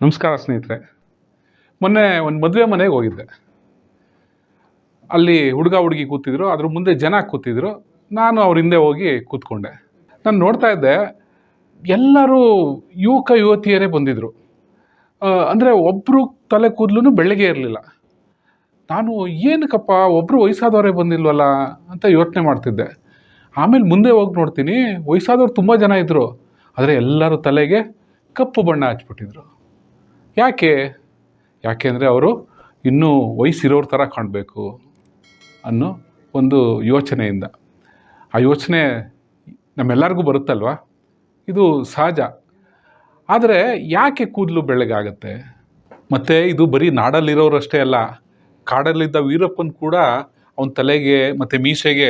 ನಮಸ್ಕಾರ ಸ್ನೇಹಿತರೆ. ಮೊನ್ನೆ ಒಂದು ಮದುವೆ ಮನೆಗೆ ಹೋಗಿದ್ದೆ. ಅಲ್ಲಿ ಹುಡುಗ ಹುಡುಗಿ ಕೂತಿದ್ರು, ಅದ್ರ ಮುಂದೆ ಜನ ಕೂತಿದ್ರು. ನಾನು ಅವ್ರ ಹಿಂದೆ ಹೋಗಿ ಕೂತ್ಕೊಂಡೆ. ನಾನು ನೋಡ್ತಾ ಇದ್ದೆ, ಎಲ್ಲರೂ ಯುವಕ ಯುವತಿಯರೇ ಬಂದಿದ್ರು. ಅಂದರೆ ಒಬ್ಬರು ತಲೆ ಕೂದಲು ಬೆಳ್ಳಗೆ ಇರಲಿಲ್ಲ. ನಾನು ಏನಕ್ಕಪ್ಪ ಒಬ್ಬರು ವಯಸ್ಸಾದವರೇ ಬಂದಿಲ್ವಲ್ಲ ಅಂತ ಯೋಚನೆ ಮಾಡ್ತಿದ್ದೆ. ಆಮೇಲೆ ಮುಂದೆ ಹೋಗಿ ನೋಡ್ತೀನಿ, ವಯಸ್ಸಾದವ್ರು ತುಂಬ ಜನ ಇದ್ದರು, ಆದರೆ ಎಲ್ಲರೂ ತಲೆಗೆ ಕಪ್ಪು ಬಣ್ಣ ಹಚ್ಬಿಟ್ಟಿದ್ರು. ಯಾಕೆ ಅಂದರೆ ಅವರು ಇನ್ನೂ ವಯಸ್ಸಿರೋರ ಥರ ಕಾಣಬೇಕು ಅನ್ನೋ ಒಂದು ಯೋಚನೆಯಿಂದ. ಆ ಯೋಚನೆ ನಮ್ಮೆಲ್ಲರಿಗೂ ಬರುತ್ತಲ್ವ, ಇದು ಸಹಜ. ಆದರೆ ಯಾಕೆ ಕೂದಲು ಬೆಳ್ಳಗಾಗತ್ತೆ? ಮತ್ತು ಇದು ಬರೀ ನಾಡಲ್ಲಿರೋರಷ್ಟೇ ಅಲ್ಲ, ಕಾಡಲ್ಲಿದ್ದ ವೀರಪ್ಪನ್ ಕೂಡ ಅವನ ತಲೆಗೆ ಮತ್ತು ಮೀಸೆಗೆ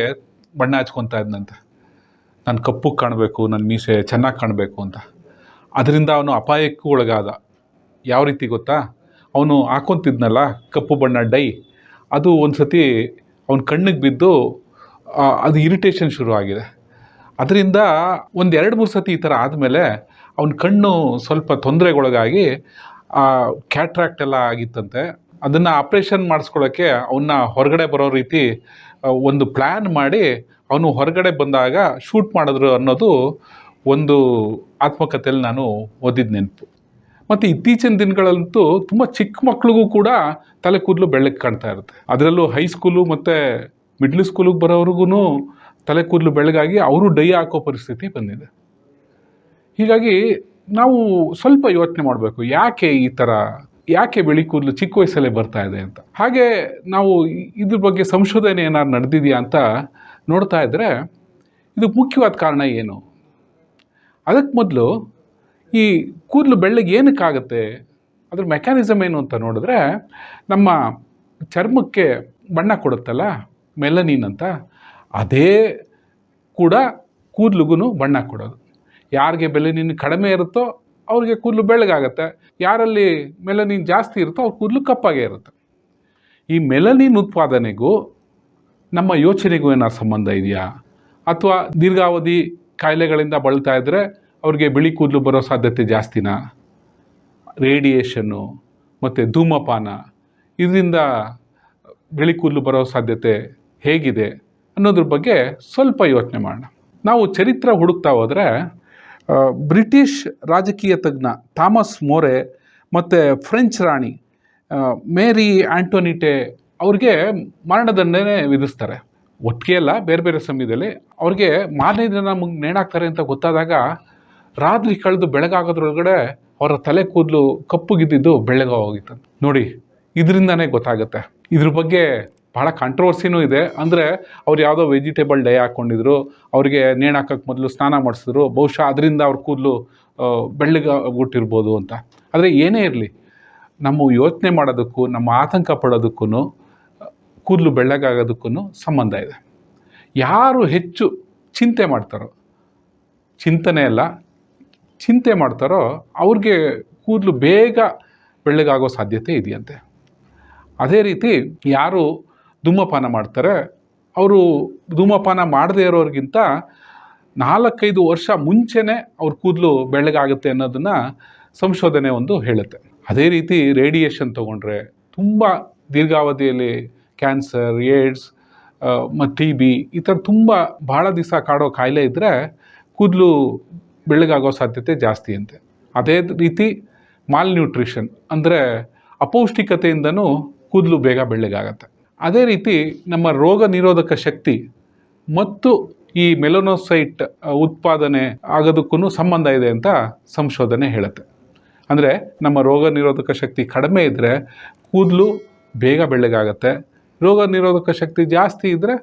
ಬಣ್ಣ ಹಚ್ಕೊತಾ ಇದ್ನಂತೆ. ನಾನು ಕಪ್ಪು ಕಾಣಬೇಕು, ನನ್ನ ಮೀಸೆ ಚೆನ್ನಾಗಿ ಕಾಣಬೇಕು ಅಂತ. ಅದರಿಂದ ಅವನು ಅಪಾಯಕ್ಕೂ ಒಳಗಾದ. ಯಾವ ರೀತಿ ಗೊತ್ತಾ? ಅವನು ಹಾಕೊತಿದ್ನಲ್ಲ ಕಪ್ಪು ಬಣ್ಣ ಡೈ, ಅದು ಒಂದು ಸತಿ ಅವನ ಕಣ್ಣಿಗೆ ಬಿದ್ದು ಅದು ಇರಿಟೇಷನ್ ಶುರು ಆಗಿದೆ. ಅದರಿಂದ ಒಂದು 2-3 ಸತಿ ಈ ಥರ ಆದಮೇಲೆ ಅವನ ಕಣ್ಣು ಸ್ವಲ್ಪ ತೊಂದರೆಗೊಳಗಾಗಿ ಕ್ಯಾಟ್ರಾಕ್ಟ್ ಎಲ್ಲ ಆಗಿತ್ತಂತೆ. ಅದನ್ನು ಆಪ್ರೇಷನ್ ಮಾಡಿಸ್ಕೊಳ್ಳೋಕ್ಕೆ ಅವನ್ನ ಹೊರಗಡೆ ಬರೋ ರೀತಿ ಒಂದು ಪ್ಲ್ಯಾನ್ ಮಾಡಿ ಅವನು ಹೊರಗಡೆ ಬಂದಾಗ ಶೂಟ್ ಮಾಡಿದ್ರು ಅನ್ನೋದು ಒಂದು ಆತ್ಮಕಥೆಯಲ್ಲಿ ನಾನು ಓದಿದ ನೆನಪು. ಮತ್ತು ಇತ್ತೀಚಿನ ದಿನಗಳಂತೂ ತುಂಬ ಚಿಕ್ಕ ಮಕ್ಳಿಗೂ ಕೂಡ ತಲೆ ಕೂದಲು ಬೆಳ್ಳಗೆ ಕಾಣ್ತಾ ಇರುತ್ತೆ. ಅದರಲ್ಲೂ ಹೈಸ್ಕೂಲು ಮತ್ತು ಮಿಡ್ಲ್ ಸ್ಕೂಲಿಗೆ ಬರೋವ್ರಿಗೂ ತಲೆ ಕೂದಲು ಬೆಳ್ಳಗಾಗಿ ಅವರು ಡೈ ಹಾಕೋ ಪರಿಸ್ಥಿತಿ ಬಂದಿದೆ. ಹೀಗಾಗಿ ನಾವು ಸ್ವಲ್ಪ ಯೋಚನೆ ಮಾಡಬೇಕು, ಯಾಕೆ ಬಿಳಿ ಕೂದಲು ಚಿಕ್ಕ ವಯಸ್ಸಲ್ಲೇ ಬರ್ತಾ ಇದೆ ಅಂತ. ಹಾಗೆ ನಾವು ಇದ್ರ ಬಗ್ಗೆ ಸಂಶೋಧನೆ ಏನಾದ್ರು ನಡೆದಿದೆಯಾ ಅಂತ ನೋಡ್ತಾ ಇದ್ದರೆ, ಇದಕ್ಕೆ ಮುಖ್ಯವಾದ ಕಾರಣ ಏನು? ಅದಕ್ಕೆ ಮೊದಲು ಈ ಕೂದಲು ಬೆಳ್ಳಗೆ ಏನಕ್ಕಾಗತ್ತೆ, ಅದ್ರ ಮೆಕ್ಯಾನಿಸಮ್ ಏನು ಅಂತ ನೋಡಿದ್ರೆ, ನಮ್ಮ ಚರ್ಮಕ್ಕೆ ಬಣ್ಣ ಕೊಡುತ್ತಲ್ಲ ಮೆಲನಿನ್ ಅಂತ, ಅದೇ ಕೂಡ ಕೂದಲಿಗೂ ಬಣ್ಣ ಕೊಡೋದು. ಯಾರಿಗೆ ಮೆಲನಿನ್ ಕಡಿಮೆ ಇರುತ್ತೋ ಅವ್ರಿಗೆ ಕೂದಲು ಬೆಳ್ಳಗಾಗತ್ತೆ, ಯಾರಲ್ಲಿ ಮೆಲನಿನ್ ಜಾಸ್ತಿ ಇರುತ್ತೋ ಅವ್ರ ಕೂದಲು ಕಪ್ಪಾಗೇ ಇರುತ್ತೆ. ಈ ಮೆಲನಿನ್ ಉತ್ಪಾದನೆಗೂ ನಮ್ಮ ಯೋಚನೆಗೂ ಏನಾದ್ರು ಸಂಬಂಧ ಇದೆಯಾ? ಅಥವಾ ದೀರ್ಘಾವಧಿ ಕಾಯಿಲೆಗಳಿಂದ ಬಳಲ್ತಾ ಇದ್ದರೆ ಅವ್ರಿಗೆ ಬಿಳಿ ಕೂದಲು ಬರೋ ಸಾಧ್ಯತೆ ಜಾಸ್ತಿನಾ? ರೇಡಿಯೇಷನ್ನು ಮತ್ತು ಧೂಮಪಾನ, ಇದರಿಂದ ಬಿಳಿ ಕೂದಲು ಬರೋ ಸಾಧ್ಯತೆ ಹೇಗಿದೆ ಅನ್ನೋದ್ರ ಬಗ್ಗೆ ಸ್ವಲ್ಪ ಯೋಚನೆ ಮಾಡೋಣ. ನಾವು ಚರಿತ್ರೆ ಹುಡುಕ್ತಾ ಹೋದರೆ, ಬ್ರಿಟಿಷ್ ರಾಜಕೀಯ ತಜ್ಞ ಥಾಮಸ್ ಮೋರೆ ಮತ್ತು ಫ್ರೆಂಚ್ ರಾಣಿ ಮೇರಿ ಆಂಟೋನಿಟೆ ಅವ್ರಿಗೆ ಮರಣದಂಡನೆ ವಿಧಿಸ್ತಾರೆ. ಒಟ್ಟಿಗೆ ಅಲ್ಲ, ಬೇರೆ ಬೇರೆ ಸಮಯದಲ್ಲಿ. ಅವ್ರಿಗೆ ಮಾರನೇ ದಿನ ನೇಣಾಕ್ತಾರೆ ಅಂತ ಗೊತ್ತಾದಾಗ ರಾತ್ರಿ ಕಳೆದು ಬೆಳಗಾಗೋದ್ರೊಳಗಡೆ ಅವರ ತಲೆ ಕೂದಲು ಕಪ್ಪುಗಿದ್ದಿದ್ದು ಬೆಳ್ಳಗೆ ಹೋಗಿತ್ತು. ನೋಡಿ, ಇದರಿಂದನೇ ಗೊತ್ತಾಗುತ್ತೆ. ಇದ್ರ ಬಗ್ಗೆ ಭಾಳ ಕಾಂಟ್ರವರ್ಸಿನೂ ಇದೆ. ಅಂದರೆ ಅವ್ರು ಯಾವುದೋ ವೆಜಿಟೇಬಲ್ ಡೈ ಹಾಕ್ಕೊಂಡಿದ್ರು, ಅವ್ರಿಗೆ ನೇಣಾಕಕ್ಕೆ ಮೊದಲು ಸ್ನಾನ ಮಾಡಿಸಿದ್ರು, ಬಹುಶಃ ಅದರಿಂದ ಅವ್ರ ಕೂದಲು ಬೆಳ್ಳಗಾಗ್ಬಿಟ್ಟಿರ್ಬೋದು ಅಂತ. ಆದರೆ ಏನೇ ಇರಲಿ, ನಮ್ಮ ಯೋಚನೆ ಮಾಡೋದಕ್ಕೂ ನಮ್ಮ ಆತಂಕ ಪಡೋದಕ್ಕೂ ಕೂದಲು ಬೆಳ್ಳಗಾಗೋದಕ್ಕೂ ಸಂಬಂಧ ಇದೆ. ಯಾರು ಹೆಚ್ಚು ಚಿಂತೆ ಮಾಡ್ತಾರೋ ಅವ್ರಿಗೆ ಕೂದಲು ಬೇಗ ಬೆಳ್ಳಗಾಗೋ ಸಾಧ್ಯತೆ ಇದೆಯಂತೆ. ಅದೇ ರೀತಿ ಯಾರು ಧೂಮಪಾನ ಮಾಡ್ತಾರೆ, ಅವರು ಧೂಮಪಾನ ಮಾಡದೇ ಇರೋರಿಗಿಂತ 4-5 ವರ್ಷ ಮುಂಚೆನೇ ಅವ್ರ ಕೂದಲು ಬೆಳ್ಳಗಾಗುತ್ತೆ ಅನ್ನೋದನ್ನು ಸಂಶೋಧನೆ ಒಂದು ಹೇಳುತ್ತೆ. ಅದೇ ರೀತಿ ರೇಡಿಯೇಷನ್ ತೊಗೊಂಡ್ರೆ, ತುಂಬ ದೀರ್ಘಾವಧಿಯಲ್ಲಿ ಕ್ಯಾನ್ಸರ್, ಏಡ್ಸ್ ಮತ್ತು TB ಈ ಥರ ಭಾಳ ದಿವಸ ಕಾಡೋ ಕಾಯಿಲೆ ಇದ್ದರೆ ಕೂದಲು ಬೆಳ್ಳಗಾಗೋ ಸಾಧ್ಯತೆ ಜಾಸ್ತಿ ಅಂತೆ. ಅದೇ ರೀತಿ ಮಾಲ್ನ್ಯೂಟ್ರಿಷನ್ ಅಂದರೆ ಅಪೌಷ್ಟಿಕತೆಯಿಂದನೂ ಕೂದಲು ಬೇಗ ಬೆಳ್ಳಗಾಗತ್ತೆ. ಅದೇ ರೀತಿ ನಮ್ಮ ರೋಗ ನಿರೋಧಕ ಶಕ್ತಿ ಮತ್ತು ಈ ಮೆಲನೋಸೈಟ್ ಉತ್ಪಾದನೆ ಆಗೋದಕ್ಕೂ ಸಂಬಂಧ ಇದೆ ಅಂತ ಸಂಶೋಧನೆ ಹೇಳುತ್ತೆ. ಅಂದರೆ ನಮ್ಮ ರೋಗ ನಿರೋಧಕ ಶಕ್ತಿ ಕಡಿಮೆ ಇದ್ದರೆ ಕೂದಲು ಬೇಗ ಬೆಳ್ಳಗಾಗತ್ತೆ, ರೋಗ ನಿರೋಧಕ ಶಕ್ತಿ ಜಾಸ್ತಿ ಇದ್ದರೆ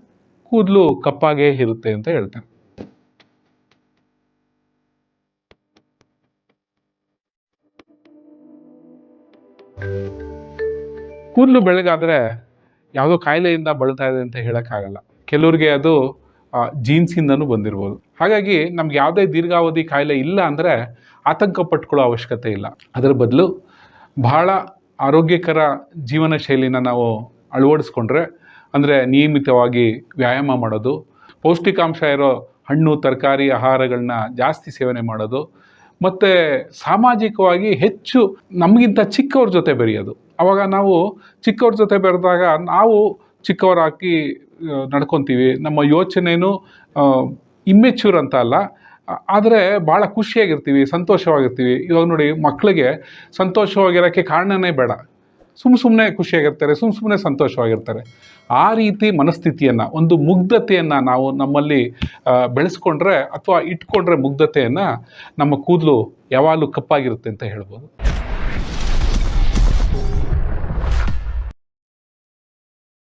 ಕೂದಲು ಕಪ್ಪಾಗೇ ಇರುತ್ತೆ ಅಂತ ಹೇಳ್ತಾರೆ. ಕೂದಲು ಬೆಳ್ಳಗಾದರೆ ಯಾವುದೋ ಕಾಯಿಲೆಯಿಂದ ಬಳಲ್ತಾ ಇದೆ ಅಂತ ಹೇಳೋಕ್ಕಾಗಲ್ಲ. ಕೆಲವ್ರಿಗೆ ಅದು ಜೀನ್ಸಿಂದನೂ ಬಂದಿರ್ಬೋದು. ಹಾಗಾಗಿ ನಮ್ಗೆ ಯಾವುದೇ ದೀರ್ಘಾವಧಿ ಕಾಯಿಲೆ ಇಲ್ಲ ಅಂದರೆ ಆತಂಕ ಪಟ್ಕೊಳ್ಳೋ ಅವಶ್ಯಕತೆ ಇಲ್ಲ. ಅದರ ಬದಲು ಬಹಳ ಆರೋಗ್ಯಕರ ಜೀವನ ಶೈಲಿನ ನಾವು ಅಳವಡಿಸ್ಕೊಂಡ್ರೆ, ಅಂದರೆ ನಿಯಮಿತವಾಗಿ ವ್ಯಾಯಾಮ ಮಾಡೋದು, ಪೌಷ್ಟಿಕಾಂಶ ಇರೋ ಹಣ್ಣು ತರಕಾರಿ ಆಹಾರಗಳನ್ನ ಜಾಸ್ತಿ ಸೇವನೆ ಮಾಡೋದು, ಮತ್ತು ಸಾಮಾಜಿಕವಾಗಿ ಹೆಚ್ಚು ನಮಗಿಂತ ಚಿಕ್ಕವ್ರ ಜೊತೆ ಬೆರೆಯೋದು. ಆವಾಗ ನಾವು ಚಿಕ್ಕವ್ರ ಜೊತೆ ಬೆರೆದಾಗ ನಾವು ಚಿಕ್ಕವರಾಗಿ ನಡ್ಕೊತೀವಿ. ನಮ್ಮ ಯೋಚನೆಯೂ ಇಮ್ಮೆಚ್ಯೂರ್ ಅಂತ ಅಲ್ಲ, ಆದರೆ ಭಾಳ ಖುಷಿಯಾಗಿರ್ತೀವಿ, ಸಂತೋಷವಾಗಿರ್ತೀವಿ. ಇವಾಗ ನೋಡಿ, ಮಕ್ಕಳಿಗೆ ಸಂತೋಷವಾಗಿರೋಕ್ಕೆ ಕಾರಣನೇ ಬೇಡ, ಸುಮ್ಮನೆ ಖುಷಿಯಾಗಿರ್ತಾರೆ, ಸುಮ್ಮನೆ ಸಂತೋಷವಾಗಿರ್ತಾರೆ. ಆ ರೀತಿ ಮನಸ್ಥಿತಿಯನ್ನು, ಒಂದು ಮುಗ್ಧತೆಯನ್ನು ನಾವು ನಮ್ಮಲ್ಲಿ ಬೆಳೆಸ್ಕೊಂಡ್ರೆ ಅಥವಾ ಇಟ್ಕೊಂಡ್ರೆ ಮುಗ್ಧತೆಯನ್ನು, ನಮ್ಮ ಕೂದಲು ಯಾವಾಗಲೂ ಕಪ್ಪಾಗಿರುತ್ತೆ ಅಂತ ಹೇಳ್ಬೋದು.